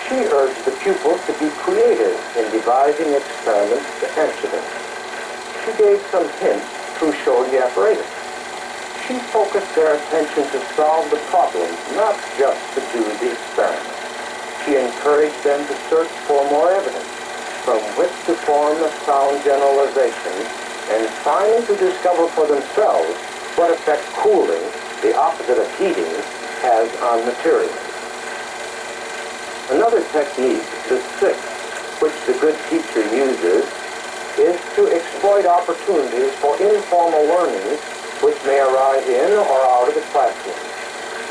She urged the pupils to be creative in devising experiments to answer them. She gave some hints through showing the apparatus. She focused their attention to solve the problem, not just to do the experiment. She encouraged them to search for more evidence from which to form a sound generalization, and finally to discover for themselves what effect cooling, the opposite of heating, has on materials. Another technique, the sixth, which the good teacher uses, is to exploit opportunities for informal learning which may arise in or out of the classroom.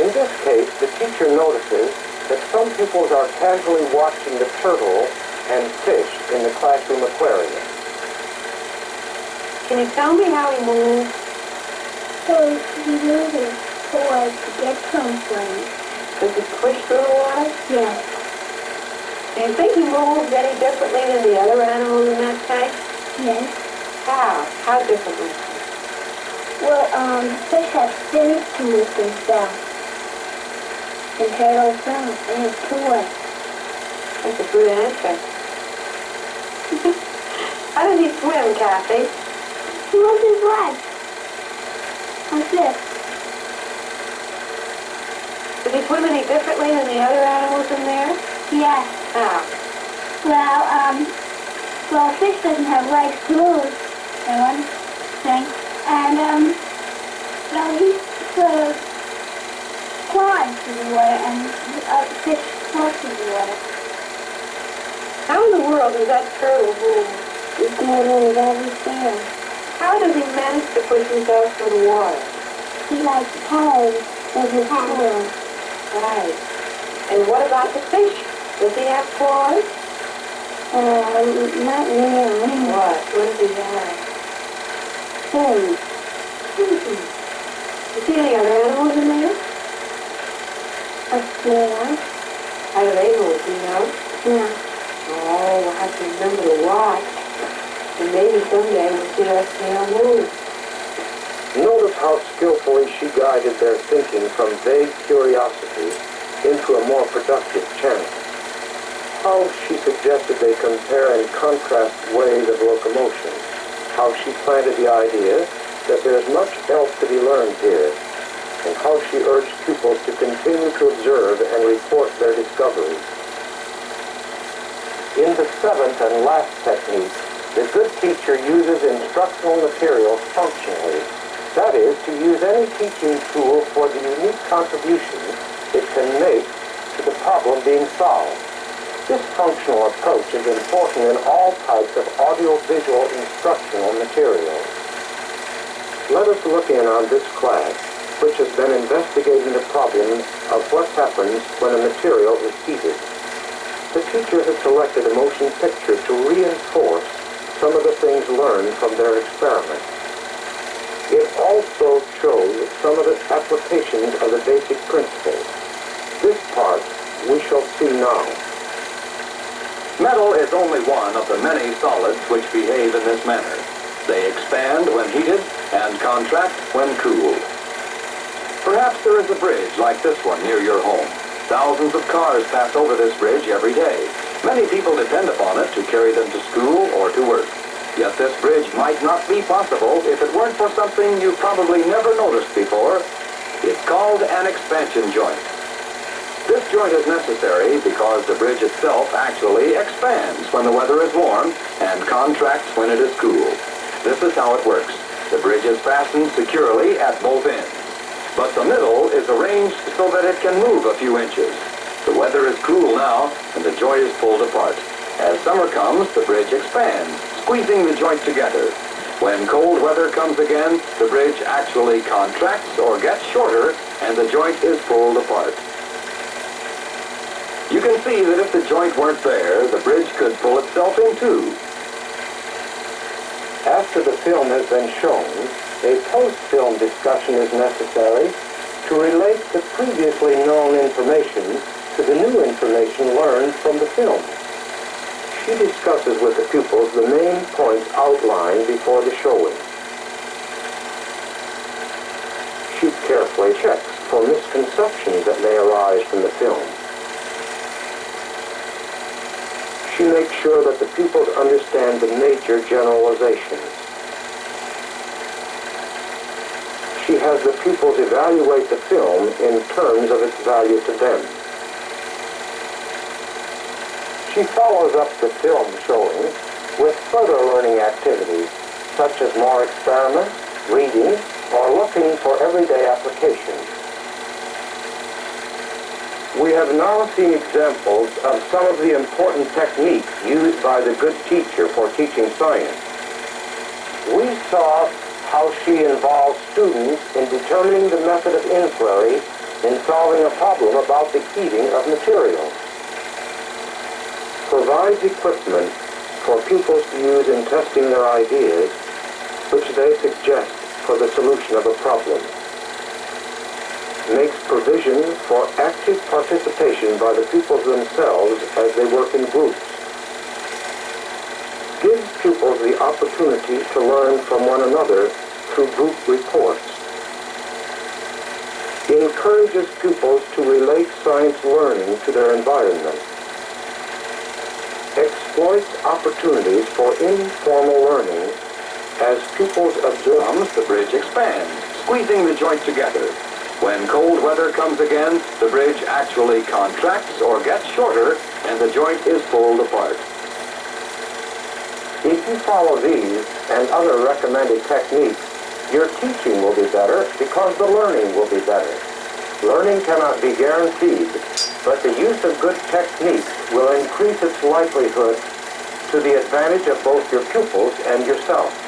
In this case, the teacher notices that some pupils are casually watching the turtle and fish in the classroom aquarium. Can you tell me how he moves? So he uses forward to get someplace. Does he push through the water? Yes. Do you think he moves any differently than the other animals in that tank? Yes. How? How differently? Well, fish have fins to move themselves. And turtles don't. They have 2 legs. That's a good answer. How does he swim, Kathy? He moves his legs. Like this. Does he swim any differently than the other animals in there? Yes. How? Well, fish doesn't have legs to move. That's one thing. And, he sort of climbs through the water, and fish float through the water. How in the world does that turtle move? He's moving with every fin. How does he manage to push himself through the water? He likes toes with his tail. Right. And what about the fish? Does he have claws? Not really. What? What does he have? Fins. You see any other animals in there? A snail. How do they move, do you know? No. Oh, we'll have to remember to watch. And maybe someday we'll see our snail move. Notice how skillfully she guided their thinking from vague curiosity into a more productive channel. How she suggested they compare and contrast ways of locomotion. How she planted the idea that there's much else to be learned here. And how she urged pupils to continue to observe and report their discoveries. In the seventh and last technique, the good teacher uses instructional materials functionally. That is, to use any teaching tool for the unique contribution it can make to the problem being solved. This functional approach is important in all types of audiovisual instructional materials. Let us look in on this class, which has been investigating the problem of what happens when a material is heated. The teacher has selected a motion picture to reinforce some of the things learned from their experiment. It also shows some of the applications of the basic principles. This part we shall see now. Metal is only one of the many solids which behave in this manner. They expand when heated and contract when cooled. Perhaps there is a bridge like this one near your home. Thousands of cars pass over this bridge every day. Many people depend upon it to carry them to school or to work. Yet this bridge might not be possible if it weren't for something you probably never noticed before. It's called an expansion joint. This joint is necessary because the bridge itself actually expands when the weather is warm and contracts when it is cool. This is how it works. The bridge is fastened securely at both ends, but the middle is arranged so that it can move a few inches. The weather is cool now, and the joint is pulled apart. As summer comes, the bridge expands, squeezing the joint together. When cold weather comes again, the bridge actually contracts or gets shorter, and the joint is pulled apart. You can see that if the joint weren't there, the bridge could pull itself in two. After the film has been shown, a post-film discussion is necessary to relate the previously known information to the new information learned from the film. She discusses with the pupils the main points outlined before the showing. She carefully checks for misconceptions that may arise from the film. She makes sure that the pupils understand the major generalizations. She has the pupils evaluate the film in terms of its value to them. She follows up the film showing with further learning activities, such as more experiments, reading, or looking for everyday applications. We have now seen examples of some of the important techniques used by the good teacher for teaching science. We saw how she involves students in determining the method of inquiry in solving a problem about the heating of materials. Provides equipment for pupils to use in testing their ideas, which they suggest for the solution of a problem. Makes provision for active participation by the pupils themselves as they work in groups. Gives pupils the opportunity to learn from one another through group reports. Encourages pupils to relate science learning to their environment. Exploits opportunities for informal learning as pupils observe. The bridge expands, squeezing the joint together. When cold weather comes again, the bridge actually contracts or gets shorter, and the joint is pulled apart. If you follow these and other recommended techniques, your teaching will be better because the learning will be better. Learning cannot be guaranteed, but the use of good techniques will increase its likelihood to the advantage of both your pupils and yourself.